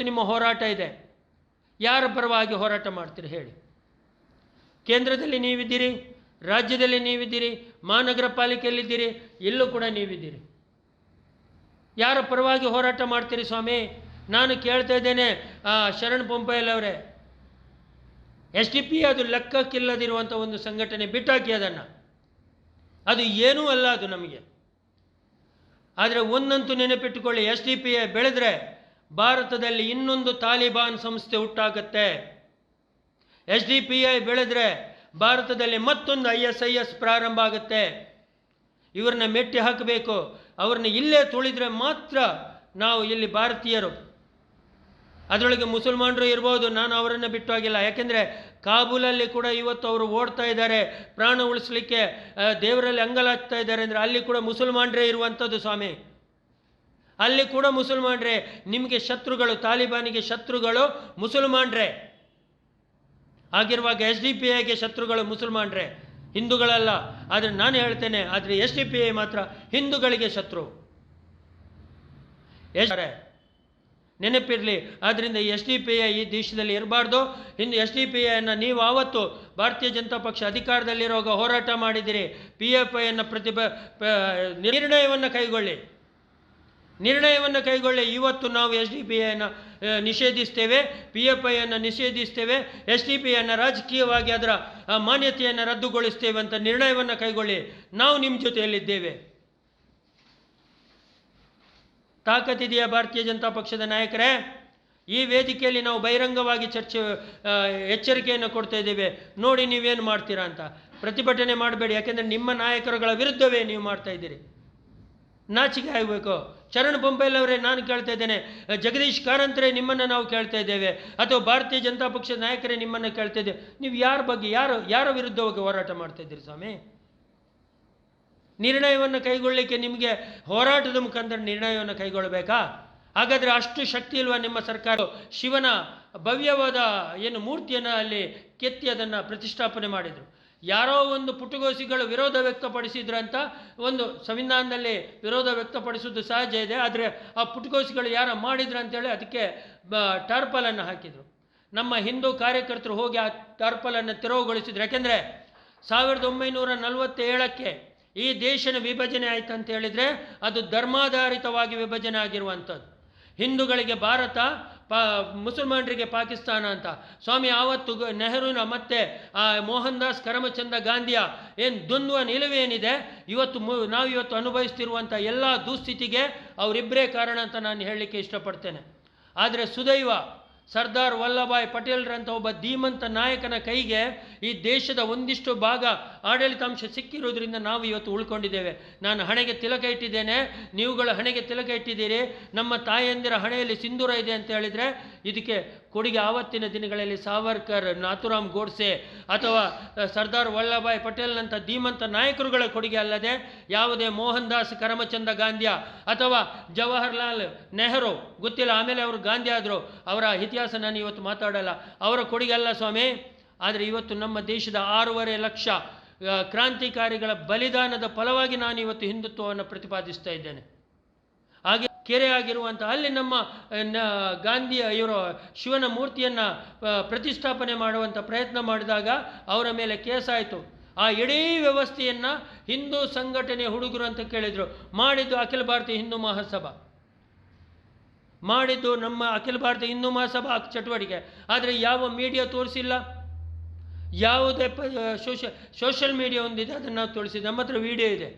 ಇವತ್ತು ನಿಮ್ಮ ಹೋರಾಟ ಇದೆ. ಯಾರ ಪರವಾಗಿ ಹೋರಾಟ ಮಾಡ್ತೀರಿ ಹೇಳಿ? ಕೇಂದ್ರದಲ್ಲಿ ನೀವಿದ್ದೀರಿ, ರಾಜ್ಯದಲ್ಲಿ ನೀವಿದ್ದೀರಿ, ಮಹಾನಗರ ಪಾಲಿಕೆಯಲ್ಲಿದ್ದೀರಿ, ಎಲ್ಲೂ ಕೂಡ ನೀವಿದ್ದೀರಿ. ಯಾರ ಪರವಾಗಿ ಹೋರಾಟ ಮಾಡ್ತೀರಿ ಸ್ವಾಮಿ? ನಾನು ಕೇಳ್ತಾ ಇದ್ದೇನೆ ಶರಣ್ ಪೊಂಪಯ್ಯಲವರೇ, SDP ಅದು ಲೆಕ್ಕಕ್ಕಿಲ್ಲದಿರುವಂಥ ಒಂದು ಸಂಘಟನೆ, ಬಿಟ್ಟಾಕಿ ಅದನ್ನು. ಅದು ಏನೂ ಅಲ್ಲ ಅದು ನಮಗೆ. ಆದರೆ ಒಂದಂತೂ ನೆನಪಿಟ್ಟುಕೊಳ್ಳಿ, SDP ಬೆಳೆದರೆ ಭಾರತದಲ್ಲಿ ಇನ್ನೊಂದು ತಾಲಿಬಾನ್ ಸಂಸ್ಥೆ ಹುಟ್ಟಾಗತ್ತೆ. SDP ಬೆಳೆದರೆ ಭಾರತದಲ್ಲಿ ಮತ್ತೊಂದು ISIS ಪ್ರಾರಂಭ ಆಗುತ್ತೆ. ಇವ್ರನ್ನ ಮೆಟ್ಟಿ ಹಾಕಬೇಕು. ಅವ್ರನ್ನ ಇಲ್ಲೇ ತುಳಿದ್ರೆ ಮಾತ್ರ ನಾವು ಇಲ್ಲಿ ಭಾರತೀಯರು, ಅದರೊಳಗೆ ಮುಸಲ್ಮಾನರು ಇರ್ಬೋದು, ನಾನು ಅವರನ್ನು ಬಿಟ್ಟು ಆಗಿಲ್ಲ. ಯಾಕೆಂದರೆ ಕಾಬೂಲಲ್ಲಿ ಕೂಡ ಇವತ್ತು ಅವರು ಓಡ್ತಾ ಇದ್ದಾರೆ, ಪ್ರಾಣ ಉಳಿಸ್ಲಿಕ್ಕೆ ದೇವರಲ್ಲಿ ಅಂಗಲಾಗ್ತಾ ಇದ್ದಾರೆ. ಅಂದರೆ ಅಲ್ಲಿ ಕೂಡ ಮುಸಲ್ಮಾನರೇ ಇರುವಂಥದ್ದು ಸ್ವಾಮಿ. ಅಲ್ಲಿ ಕೂಡ ಮುಸಲ್ಮಾನರೇ ನಿಮಗೆ ಶತ್ರುಗಳು, ತಾಲಿಬಾನಿಗೆ ಶತ್ರುಗಳು ಮುಸಲ್ಮಾನರೇ. ಆಗಿರುವಾಗ SDP ಶತ್ರುಗಳು ಮುಸಲ್ಮಾನರೇ, ಹಿಂದೂಗಳಲ್ಲ. ಆದರೆ ನಾನು ಹೇಳ್ತೇನೆ, ಆದರೆ SDP ಮಾತ್ರ ಹಿಂದೂಗಳಿಗೆ ಶತ್ರು. ನೆನಪಿರಲಿ. ಆದ್ದರಿಂದ SDP ಈ ದೇಶದಲ್ಲಿ ಇರಬಾರ್ದು. ಹಿಂದೆ SDP ನೀವು ಆವತ್ತು ಭಾರತೀಯ ಜನತಾ ಪಕ್ಷ ಅಧಿಕಾರದಲ್ಲಿರುವಾಗ ಹೋರಾಟ ಮಾಡಿದಿರಿ. PFIಯನ್ನು ನಿರ್ಣಯವನ್ನು ಕೈಗೊಳ್ಳಿ. ಇವತ್ತು ನಾವು SDP ನಿಷೇಧಿಸ್ತೇವೆ, PFIಯನ್ನು ನಿಷೇಧಿಸ್ತೇವೆ, SDP ರಾಜಕೀಯವಾಗಿ ಅದರ ಮಾನ್ಯತೆಯನ್ನು ರದ್ದುಗೊಳಿಸ್ತೇವೆ ಅಂತ ನಿರ್ಣಯವನ್ನು ಕೈಗೊಳ್ಳಿ. ನಾವು ನಿಮ್ಮ ಜೊತೆಯಲ್ಲಿದ್ದೇವೆ. ತಾಕತ್ತಿದೆಯಾ ಭಾರತೀಯ ಜನತಾ ಪಕ್ಷದ ನಾಯಕರೇ? ಈ ವೇದಿಕೆಯಲ್ಲಿ ನಾವು ಬಹಿರಂಗವಾಗಿ ಎಚ್ಚರಿಕೆಯನ್ನು ಕೊಡ್ತಾ ಇದ್ದೇವೆ. ನೋಡಿ ನೀವೇನು ಮಾಡ್ತೀರಾ ಅಂತ. ಪ್ರತಿಭಟನೆ ಮಾಡಬೇಡಿ, ಯಾಕೆಂದರೆ ನಿಮ್ಮ ನಾಯಕರುಗಳ ವಿರುದ್ಧವೇ ನೀವು ಮಾಡ್ತಾ ಇದ್ದೀರಿ. ನಾಚಿಕೆ ಆಗಬೇಕು. ಶರಣ್ ಪೊಂಪಯ್ಯಲವರೇ, ನಾನು ಕೇಳ್ತಾ ಇದ್ದೇನೆ. ಜಗದೀಶ್ ಕಾರಂತರೇ, ನಿಮ್ಮನ್ನು ನಾವು ಕೇಳ್ತಾ ಇದ್ದೇವೆ. ಅಥವಾ ಭಾರತೀಯ ಜನತಾ ಪಕ್ಷದ ನಾಯಕರೇ, ನಿಮ್ಮನ್ನು ಕೇಳ್ತಾ ಇದ್ದೇವೆ. ನೀವು ಯಾರ ಬಗ್ಗೆ, ಯಾರ ವಿರುದ್ಧವಾಗಿ ಹೋರಾಟ ಮಾಡ್ತಾ ಇದ್ದೀರಿ ಸ್ವಾಮಿ? ನಿರ್ಣಯವನ್ನು ಕೈಗೊಳ್ಳಲಿಕ್ಕೆ ನಿಮಗೆ ಹೋರಾಟದ ಮುಖಾಂತರ ನಿರ್ಣಯವನ್ನು ಕೈಗೊಳ್ಳಬೇಕಾ? ಹಾಗಾದರೆ ಅಷ್ಟು ಶಕ್ತಿ ಇಲ್ವಾ ನಿಮ್ಮ ಸರ್ಕಾರ? ಶಿವನ ಭವ್ಯವಾದ ಏನು ಮೂರ್ತಿಯನ್ನು ಅಲ್ಲಿ ಕೆತ್ತಿ ಅದನ್ನು ಪ್ರತಿಷ್ಠಾಪನೆ ಮಾಡಿದರು. ಯಾರೋ ಒಂದು ಪುಟಗೋಸಿಗಳು ವಿರೋಧ ವ್ಯಕ್ತಪಡಿಸಿದ್ರಂತ. ಒಂದು ಸಂವಿಧಾನದಲ್ಲಿ ವಿರೋಧ ವ್ಯಕ್ತಪಡಿಸೋದು ಸಹಜ ಇದೆ. ಆದರೆ ಆ ಪುಟಗೋಸಿಗಳು ಯಾರೋ ಮಾಡಿದ್ರು ಅಂತೇಳಿ ಅದಕ್ಕೆ ಟಾರ್ಪಲನ್ನು ಹಾಕಿದರು. ನಮ್ಮ ಹಿಂದೂ ಕಾರ್ಯಕರ್ತರು ಹೋಗಿ ಆ ಟಾರ್ಪಲನ್ನು ತೆರವುಗೊಳಿಸಿದ್ರು. ಯಾಕೆಂದರೆ 1947ಕ್ಕೆ ಈ ದೇಶದ ವಿಭಜನೆ ಆಯ್ತು ಅಂತ ಹೇಳಿದರೆ ಅದು ಧರ್ಮಾಧಾರಿತವಾಗಿ ವಿಭಜನೆ ಆಗಿರುವಂಥದ್ದು. ಹಿಂದೂಗಳಿಗೆ ಭಾರತ, ಮುಸಲ್ಮಾನರಿಗೆ ಪಾಕಿಸ್ತಾನ ಅಂತ. ಸ್ವಾಮಿ, ಆವತ್ತು ನೆಹರುವಿನ ಮತ್ತು ಮೋಹನ್ ದಾಸ್ ಕರಮಚಂದ ಗಾಂಧಿಯ ಏನು ದ್ವಂದ್ವ ನಿಲುವೇನಿದೆ, ನಾವಿವತ್ತು ಅನುಭವಿಸ್ತಿರುವಂಥ ಎಲ್ಲ ದುಸ್ಥಿತಿಗೆ ಅವರಿಬ್ಬರೇ ಕಾರಣ ಅಂತ ನಾನು ಹೇಳಲಿಕ್ಕೆ ಇಷ್ಟಪಡ್ತೇನೆ. ಆದರೆ ಸುದೈವ ಸರ್ದಾರ್ ವಲ್ಲಭಾಯ್ ಪಟೇಲ್ರಂಥ ಒಬ್ಬ ಧೀಮಂತ ನಾಯಕನ ಕೈಗೆ ಈ ದೇಶದ ಒಂದಿಷ್ಟು ಭಾಗ ಆಡಳಿತಾಂಶ ಸಿಕ್ಕಿರೋದ್ರಿಂದ ನಾವು ಇವತ್ತು ಉಳ್ಕೊಂಡಿದ್ದೇವೆ. ನಾನು ಹಣೆಗೆ ತಿಲಕ ಇಟ್ಟಿದ್ದೇನೆ, ನೀವುಗಳ ಹಣೆಗೆ ತಿಲಕ ಇಟ್ಟಿದ್ದೀರಿ. ನಮ್ಮ ತಾಯಂದಿರ ಹಣೆಯಲ್ಲಿ ಸಿಂಧೂರ ಇದೆ ಅಂತ ಹೇಳಿದರೆ ಇದಕ್ಕೆ ಕೊಡುಗೆ ಆವತ್ತಿನ ದಿನಗಳಲ್ಲಿ ಸಾವರ್ಕರ್, ನಾಥುರಾಮ್ ಗೋಡ್ಸೆ ಅಥವಾ ಸರ್ದಾರ್ ವಲ್ಲಭಾಯ್ ಪಟೇಲ್ನಂಥ ಧೀಮಂತ ನಾಯಕರುಗಳ ಕೊಡುಗೆ ಅಲ್ಲದೆ ಯಾವುದೇ ಮೋಹನ್ ದಾಸ್ ಕರಮಚಂದ ಗಾಂಧಿಯ ಅಥವಾ ಜವಾಹರ್ಲಾಲ್ ನೆಹರು, ಗೊತ್ತಿಲ್ಲ, ಆಮೇಲೆ ಅವರು ಗಾಂಧಿ ಆದರು, ಅವರ ಇತಿಹಾಸ ನಾನು ಇವತ್ತು ಮಾತಾಡಲ್ಲ, ಅವರ ಕೊಡುಗೆ ಅಲ್ಲ ಸ್ವಾಮಿ. ಆದರೆ ಇವತ್ತು ನಮ್ಮ ದೇಶದ 6.5 ಲಕ್ಷ ಕ್ರಾಂತಿಕಾರಿಗಳ ಬಲಿದಾನದ ಫಲವಾಗಿ ನಾನು ಇವತ್ತು ಹಿಂದುತ್ವವನ್ನು ಪ್ರತಿಪಾದಿಸ್ತಾ ಇದ್ದೇನೆ. ಹಾಗೆ ಕೆರೆ ಆಗಿರುವಂಥ ಅಲ್ಲಿ ನಮ್ಮ ಗಾಂಧಿಯ ಶಿವನ ಮೂರ್ತಿಯನ್ನು ಪ್ರತಿಷ್ಠಾಪನೆ ಮಾಡುವಂಥ ಪ್ರಯತ್ನ ಮಾಡಿದಾಗ ಅವರ ಮೇಲೆ ಕೇಸಾಯಿತು. ಆ ಇಡೀ ವ್ಯವಸ್ಥೆಯನ್ನು ಹಿಂದೂ ಸಂಘಟನೆ ಹುಡುಗರು ಅಂತ ಕೇಳಿದರು. ಮಾಡಿದ್ದು ಅಖಿಲ ಭಾರತೀಯ ಹಿಂದೂ ಮಹಾಸಭಾ, ಮಾಡಿದ್ದು ನಮ್ಮ ಅಖಿಲ ಭಾರತ ಹಿಂದೂ ಮಹಾಸಭಾ ಚಟುವಟಿಕೆ. ಆದರೆ ಯಾವ ಮೀಡಿಯಾ ತೋರಿಸಿಲ್ಲ, ಯಾವುದೇ ಸೋಷಿಯಲ್ ಮೀಡಿಯಾ ಒಂದಿದೆ ಅದನ್ನು ನಾವು ತೋರಿಸಿದ್ದು. ನಮ್ಮ ಹತ್ರ ವಿಡಿಯೋ ಇದೆ.